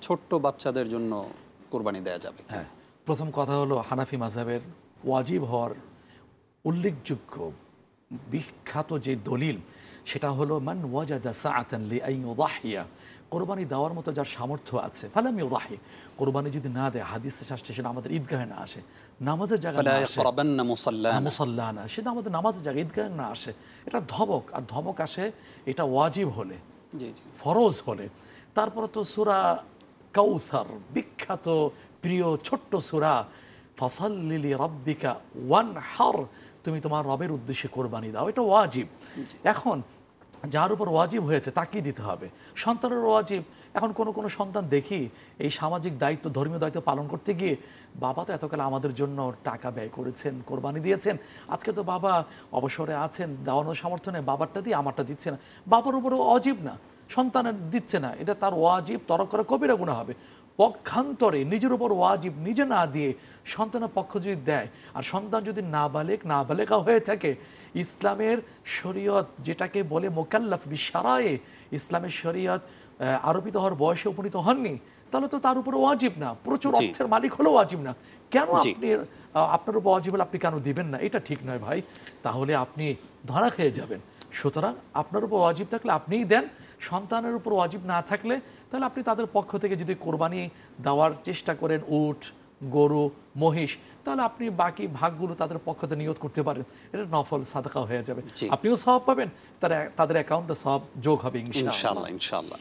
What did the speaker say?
ছোট্ট বাচ্চাদের জন্য কোরবানি দেয়া যাবে? হ্যাঁ, প্রথম কথা হলো হানাফি মাযহাবের ওয়াজিব হওয়ার উল্লেখযোগ্য বিখ্যাত যে দলিল সেটা হলো মান ওয়াজাদা সাআতান লিআন ইউদাহিয়া, কোরবানি দেওয়ার মতো যার সামর্থ্য আছে ফালাম ইউদাহি, কোরবানি যদি না দেয়, হাদিসে আসছে সেটা আমাদের ঈদগাহে না আসে, নামাজের জায়গায় ফালা না আসে, ইয়াকরাবান্না মুসাল্লানা, সেটা আমাদের নামাজের জায়গায় ঈদগাহে না আসে, এটা ধমক, আর ধমক আসে এটা ওয়াজিব হলে, জি জি, ফরজ হলে। তারপরে তো সূরা কাউসার, বিখ্যাত প্রিয় ছোট্ট সূরা, ফাসাল্লি লিরাব্বিকা ওয়ানহার, তুমি তোমার রবের উদ্দেশ্যে কোরবানি দাও, এটা ওয়াজিব। এখন যার উপর ওয়াজিব হয়েছে তাকেই দিতে হবে। সন্তানের ওয়াজিব। এখন কোনো সন্তান দেখি এই সামাজিক দায়িত্ব, ধর্মীয় দায়িত্ব পালন করতে গিয়ে, বাবা তো এতকাল আমাদের জন্য টাকা ব্যয় করেছেন, কোরবানি দিয়েছেন, আজকে তো বাবা অবসরে আছেন, দেওয়ানোর সামর্থ্য নেই, বাবারটা দিয়ে আমারটা দিচ্ছে না, বাবার উপরও ওয়াজিব না, সন্তানের দিচ্ছে না, এটা তার ওয়াজিব তরক করে কবিরা গুনাহ হবে। পক্ষান্তরে নিজের উপর ওয়াজিব নিজে না দিয়ে সন্তানের পক্ষ যদি দেয়, আর সন্তান যদি নাবালেগা হয়ে থাকে, ইসলামের শরীয়ত যেটাকে বলে মোকাল্লাফ বিশারায়ে, ইসলামের শরীয়ত আরোপিত হওয়ার বয়সে উপনীত হননি, তাহলে তো তার উপর ওয়াজিব না, প্রচুর অর্থের মালিক হলেও ওয়াজিব না। কেন আপনি আপনার উপর ওয়াজিব হলে আপনি কেন দিবেন না? এটা ঠিক নয় ভাই, তাহলে আপনি ধরা খেয়ে যাবেন। সুতরাং আপনার উপর ওয়াজিব থাকলে আপনিই দেন, সন্তানের উপর ওয়াজিব না থাকলে তাহলে আপনি তাদের পক্ষ থেকে যদি কোরবানি দেওয়ার চেষ্টা করেন উট, গরু, মহিষ, তাহলে আপনি বাকি ভাগগুলো তাদের পক্ষ থেকে নিয়ত করতে পারেন, এটা নফল সাদাকা হয়ে যাবে, আপনিও সওয়াব পাবেন, তাদের অ্যাকাউন্টে সওয়াব যোগ হবে ইনশাআল্লাহ। ইনশাআল্লাহ।